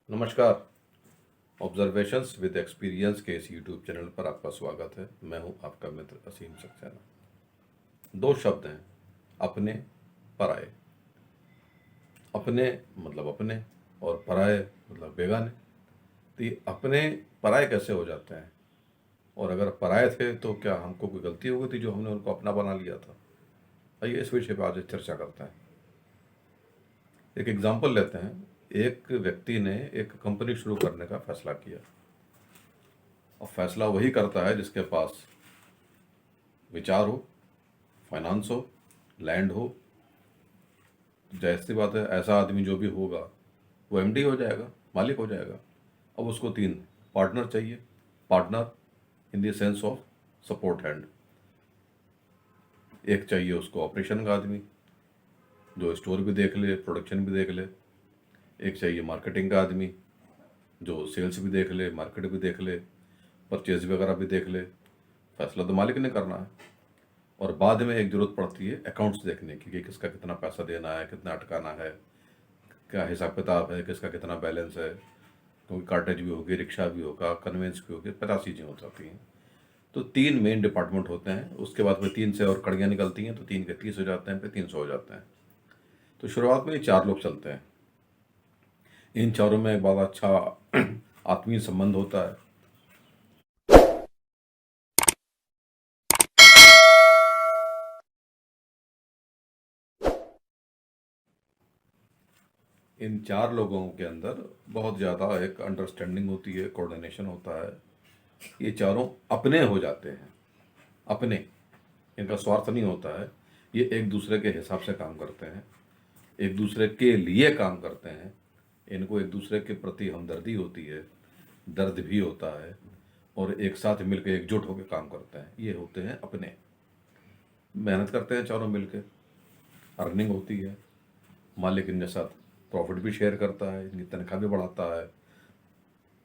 नमस्कार। Observations with experience के इस यूट्यूब चैनल पर आपका स्वागत है। मैं हूं आपका मित्र असीम सक्सेना। दो शब्द हैं, अपने, पराये। अपने मतलब अपने और पराये मतलब बेगाने। तो ये अपने पराये कैसे हो जाते हैं, और अगर पराये थे तो क्या हमको कोई गलती हो गई थी जो हमने उनको अपना बना लिया था? आइए इस विषय पर आज चर्चा करते हैं। एक एग्जाम्पल लेते हैं। एक व्यक्ति ने एक कंपनी शुरू करने का फैसला किया, और फैसला वही करता है जिसके पास विचार हो, फाइनेंस हो, लैंड हो। जाहिर सी बात है, ऐसा आदमी जो भी होगा वो एमडी हो जाएगा, मालिक हो जाएगा। अब उसको तीन पार्टनर चाहिए। Partner in the sense of support hand. एक चाहिए उसको ऑपरेशन का आदमी जो स्टोर भी देख ले, प्रोडक्शन भी देख ले। एक चाहिए मार्केटिंग का आदमी जो सेल्स भी देख ले, मार्केट भी देख ले, परचेज वगैरह भी देख ले। फैसला तो मालिक ने करना है। और बाद में एक जरूरत पड़ती है अकाउंट्स देखने की कि किसका कितना पैसा देना है, कितना अटकाना है, क्या हिसाब किताब है, किसका कितना बैलेंस है। क्योंकि कार्टेज भी होगी, रिक्शा भी होगा, कन्वेंस भी होगी, 50 चीज़ें हो जाती हैं। तो तीन मेन डिपार्टमेंट होते हैं। उसके बाद में तीन से और कड़ियाँ निकलती हैं, तो तीन के 30 हो जाते हैं, फिर 300 हो जाते हैं। तो शुरुआत में ये चार लोग चलते हैं। इन चारों में एक बड़ा अच्छा आत्मीय संबंध होता है। इन चार लोगों के अंदर बहुत ज़्यादा एक अंडरस्टैंडिंग होती है, कोऑर्डिनेशन होता है। ये चारों अपने हो जाते हैं। अपने, इनका स्वार्थ नहीं होता है। ये एक दूसरे के हिसाब से काम करते हैं, एक दूसरे के लिए काम करते हैं। इनको एक दूसरे के प्रति हमदर्दी होती है, दर्द भी होता है, और एक साथ मिलकर एकजुट होकर काम करते हैं। ये होते हैं अपने। मेहनत करते हैं चारों मिलकर, अर्निंग होती है। मालिक इनके साथ प्रॉफिट भी शेयर करता है, इनकी तनख्वाह भी बढ़ाता है।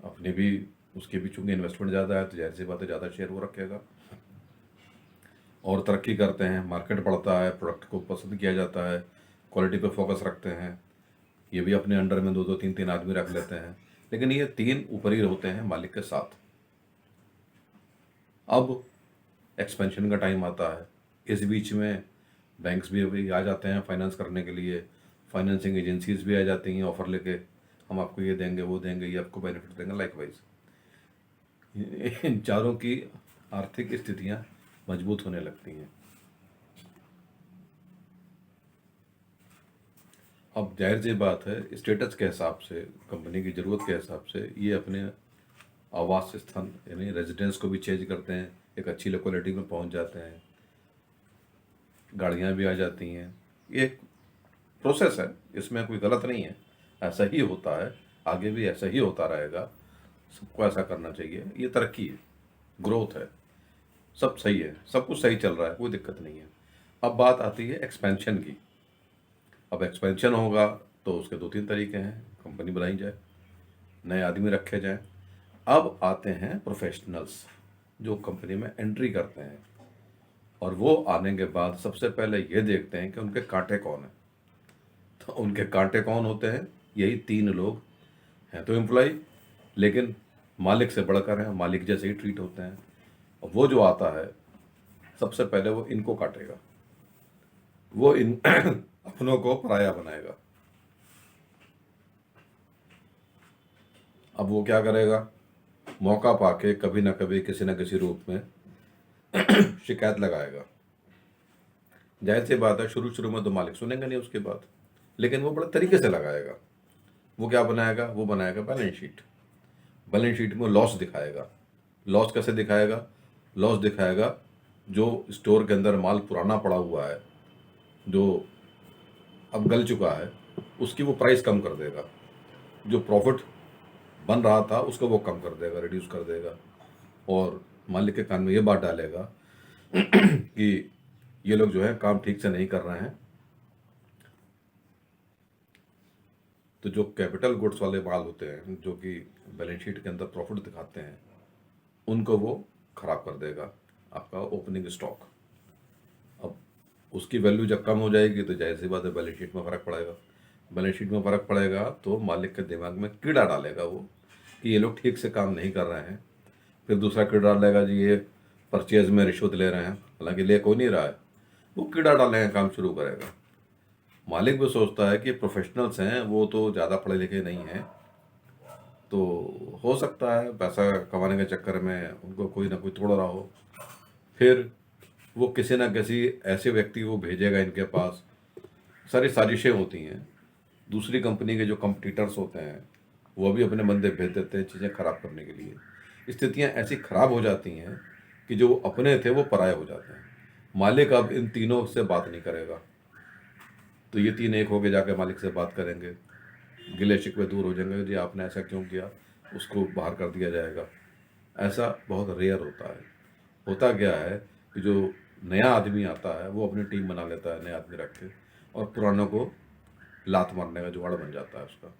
अपने भी, उसके भी चूंकि इन्वेस्टमेंट ज़्यादा है तो जाहिर सी बात है ज़्यादा शेयर वो रखेगा। और तरक्की करते हैं, मार्केट बढ़ता है, प्रोडक्ट को पसंद किया जाता है, क्वालिटी पे फोकस रखते हैं। ये भी अपने अंडर में दो दो तीन तीन आदमी रख लेते हैं, लेकिन ये तीन ऊपर ही होते हैं मालिक के साथ। अब एक्सपेंशन का टाइम आता है। इस बीच में बैंक्स भी अभी आ जाते हैं फाइनेंस करने के लिए, फाइनेंसिंग एजेंसीज भी आ जाती हैं ऑफर लेके, हम आपको ये देंगे, वो देंगे, ये आपको बेनिफिट देंगे। लाइकवाइज इन चारों की आर्थिक स्थितियां मजबूत होने लगती हैं। अब जाहिर सी बात है, स्टेटस के हिसाब से, कंपनी की ज़रूरत के हिसाब से ये अपने आवास स्थान यानी रेजिडेंस को भी चेंज करते हैं, एक अच्छी लोकेलिटी में पहुंच जाते हैं, गाड़ियां भी आ जाती हैं। ये एक प्रोसेस है, इसमें कोई गलत नहीं है, ऐसा ही होता है, आगे भी ऐसा ही होता रहेगा। सबको ऐसा करना चाहिए। ये तरक्की है, ग्रोथ है, सब सही है, सब कुछ सही चल रहा है, कोई दिक्कत नहीं है। अब बात आती है एक्सपेंशन की। अब एक्सपेंशन होगा तो उसके दो तीन तरीके हैं। कंपनी बनाई जाए, नए आदमी रखे जाएं। अब आते हैं प्रोफेशनल्स जो कंपनी में एंट्री करते हैं, और वो आने के बाद सबसे पहले ये देखते हैं कि उनके कांटे कौन हैं। तो उनके कांटे कौन होते हैं? यही तीन लोग हैं। तो एम्प्लॉय, लेकिन मालिक से बढ़कर हैं, मालिक जैसे ही ट्रीट होते हैं। और वो जो आता है सबसे पहले वो इनको काटेगा, वो इन अपनों को पराया बनाएगा। अब वो क्या करेगा? मौका पाके कभी ना कभी किसी न किसी रूप में शिकायत लगाएगा। जाहिर सी बात है, शुरू शुरू में तो मालिक सुनेंगे नहीं उसके बाद, लेकिन वो बड़े तरीके से लगाएगा। वो क्या बनाएगा? वो बनाएगा बैलेंस शीट। बैलेंस शीट में लॉस दिखाएगा। लॉस कैसे दिखाएगा? लॉस दिखाएगा जो स्टोर के अंदर माल पुराना पड़ा हुआ है, जो अब गल चुका है, उसकी वो प्राइस कम कर देगा। जो प्रॉफिट बन रहा था उसको वो कम कर देगा, रिड्यूस कर देगा। और मालिक के कान में ये बात डालेगा कि ये लोग जो है काम ठीक से नहीं कर रहे हैं। तो जो कैपिटल गुड्स वाले माल होते हैं, जो कि बैलेंस शीट के अंदर प्रॉफिट दिखाते हैं, उनको वो खराब कर देगा, आपका ओपनिंग स्टॉक। अब उसकी वैल्यू जब कम हो जाएगी तो जाहिर सी बात है बैलेंस शीट में फर्क पड़ेगा। बैलेंस शीट में फर्क पड़ेगा तो मालिक के दिमाग में कीड़ा डालेगा वो कि ये लोग ठीक से काम नहीं कर रहे हैं। फिर दूसरा कीड़ा डालेगा जी ये परचेज में रिश्वत ले रहे हैं, हालांकि ले कोई नहीं रहा है, वो कीड़ा डालने का काम शुरू करेगा। मालिक भी सोचता है कि प्रोफेशनल्स हैं, वो तो ज़्यादा पढ़े लिखे नहीं हैं, तो हो सकता है पैसा कमाने के चक्कर में उनको कोई ना कोई तोड़ रहा हो। फिर वो किसी ना किसी ऐसे व्यक्ति को भेजेगा इनके पास। सारी साजिशें होती हैं। दूसरी कंपनी के जो कंपटीटर्स होते हैं वो भी अपने बंदे भेज देते हैं चीज़ें खराब करने के लिए। स्थितियां ऐसी खराब हो जाती हैं कि जो अपने थे वो पराये हो जाते हैं। मालिक अब इन तीनों से बात नहीं करेगा, तो ये तीन एक होके जाके मालिक से बात करेंगे, गिले शिकवे दूर हो जाएंगे, जी आपने ऐसा क्यों किया, उसको बाहर कर दिया जाएगा। ऐसा बहुत रेयर होता है। होता क्या है कि जो नया आदमी आता है वो अपनी टीम बना लेता है नया आदमी रख के, और पुरानों को लात मारने का जुगाड़ बन जाता है उसका।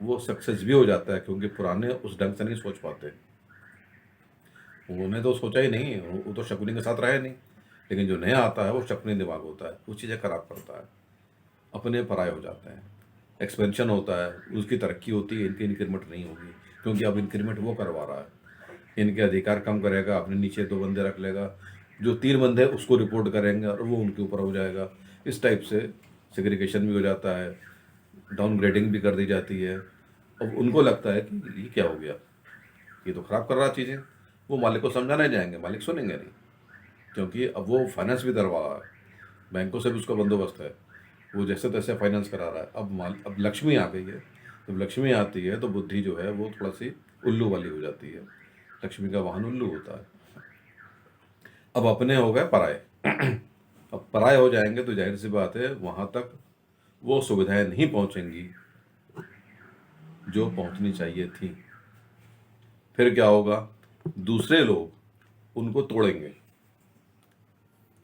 वो सक्सेस भी हो जाता है क्योंकि पुराने उस ढंग से नहीं सोच पाते। उन्होंने तो सोचा ही नहीं, वो तो शकुनी के साथ रहे नहीं। लेकिन जो नया आता है वो शकुनी दिमाग होता है, वो चीज़ें खराब करता है, अपने पराये हो जाते हैं। एक्सपेंशन होता है, उसकी तरक्की होती है, इनकी इंक्रीमेंट नहीं होगी क्योंकि अब इंक्रीमेंट वो करवा रहा है। इनके अधिकार कम करेगा, अपने नीचे 2 बंदे रख लेगा, जो 3 बंदे उसको रिपोर्ट करेंगे और वो उनके ऊपर हो जाएगा। इस टाइप से सेग्रीगेशन भी हो जाता है, डाउनग्रेडिंग भी कर दी जाती है। अब उनको लगता है कि ये क्या हो गया, ये तो खराब कर रहा चीज़ें। वो मालिक को समझाने जाएंगे, मालिक सुनेंगे नहीं, क्योंकि अब वो फाइनेंस भी करवा रहा है, बैंकों से भी उसका बंदोबस्त है, वो जैसे तैसे फाइनेंस करा रहा है। अब लक्ष्मी आ गई है, जब लक्ष्मी आती है तो बुद्धि जो है वो थोड़ा सी उल्लू वाली हो जाती है। लक्ष्मी का वाहन उल्लू होता है। अब अपने हो गए पराये। अब पराये हो जाएंगे तो जाहिर सी बात है वहाँ तक वो सुविधाएं नहीं पहुँचेंगी जो पहुँचनी चाहिए थी। फिर क्या होगा, दूसरे लोग उनको तोड़ेंगे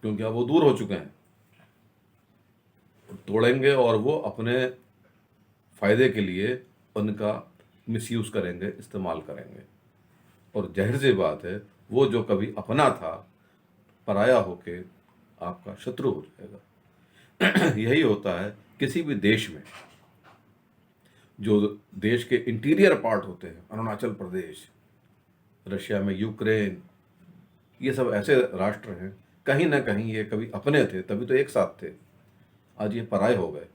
क्योंकि अब वो दूर हो चुके हैं, तोड़ेंगे और वो अपने फायदे के लिए उनका मिसयूज करेंगे, इस्तेमाल करेंगे। और जाहिर सी बात है वो जो कभी अपना था पराया होके आपका शत्रु हो जाएगा। यही होता है किसी भी देश में। जो देश के इंटीरियर पार्ट होते हैं, अरुणाचल प्रदेश, रशिया में यूक्रेन, ये सब ऐसे राष्ट्र हैं, कहीं ना कहीं ये कभी अपने थे तभी तो एक साथ थे, आज ये पराये हो गए।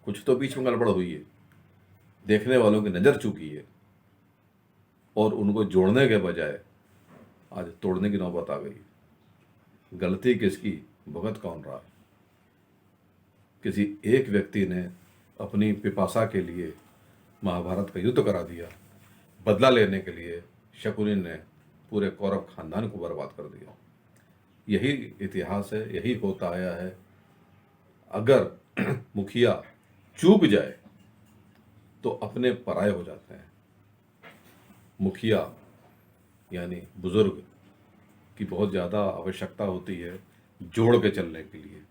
कुछ तो बीच में गड़बड़ हुई है, देखने वालों की नज़र चुकी है, और उनको जोड़ने के बजाय आज तोड़ने की नौबत आ गई। गलती किसकी, भुगत कौन रहा है? किसी एक व्यक्ति ने अपनी पिपासा के लिए महाभारत का युद्ध करा दिया, बदला लेने के लिए शकुनी ने पूरे कौरव खानदान को बर्बाद कर दिया। यही इतिहास है, यही होता आया है। अगर मुखिया चूक जाए तो अपने पराये हो जाते हैं। मुखिया यानी बुजुर्ग की बहुत ज़्यादा आवश्यकता होती है जोड़ के चलने के लिए।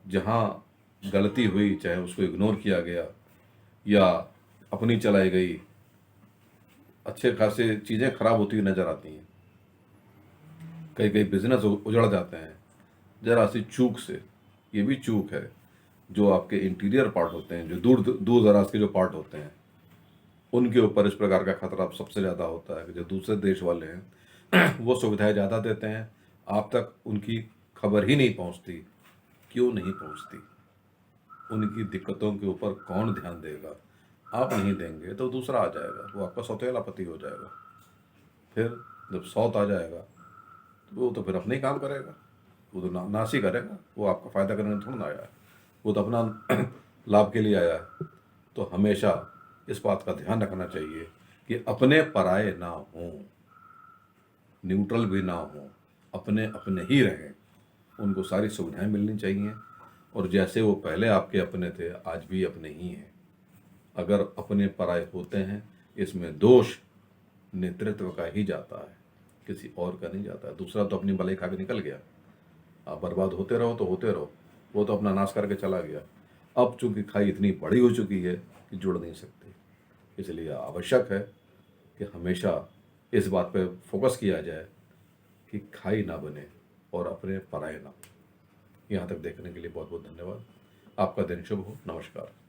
जहाँ गलती हुई, चाहे उसको इग्नोर किया गया या अपनी चलाई गई, अच्छे खासे चीज़ें खराब होती हुई नजर आती हैं, कई कई बिजनेस उजड़ जाते हैं जरा सी चूक से। ये भी चूक है। जो आपके इंटीरियर पार्ट होते हैं, जो दूर दूर दराज के जो पार्ट होते हैं, उनके ऊपर इस प्रकार का खतरा सबसे ज़्यादा होता है कि जो दूसरे देश वाले हैं वो सुविधाएं ज़्यादा देते हैं, आप तक उनकी खबर ही नहीं पहुंचती। क्यों नहीं पहुंचती? उनकी दिक्कतों के ऊपर कौन ध्यान देगा? आप नहीं देंगे तो दूसरा आ जाएगा, वो आपका सौतेला पति हो जाएगा। फिर जब सौत आ जाएगा तो वो तो फिर अपने ही काम करेगा, वो तो नाश ही करेगा। वो आपका फ़ायदा करने थोड़ा ना आया है, वो तो अपना लाभ के लिए आया है। तो हमेशा इस बात का ध्यान रखना चाहिए कि अपने पराये ना हों, न्यूट्रल भी ना हों, अपने अपने ही रहें। उनको सारी सुविधाएं मिलनी चाहिए, और जैसे वो पहले आपके अपने थे आज भी अपने ही हैं। अगर अपने पराये होते हैं, इसमें दोष नेतृत्व का ही जाता है, किसी और का नहीं जाता है। दूसरा तो अपनी भलाई खा के निकल गया, आप बर्बाद होते रहो तो होते रहो, वो तो अपना नाश करके चला गया। अब चूंकि खाई इतनी बड़ी हो चुकी है कि जुड़ नहीं सकती, इसलिए आवश्यक है कि हमेशा इस बात पे फोकस किया जाए कि खाई ना बने और अपने पराये ना। यहाँ तक देखने के लिए बहुत बहुत धन्यवाद। आपका दिन शुभ हो। नमस्कार।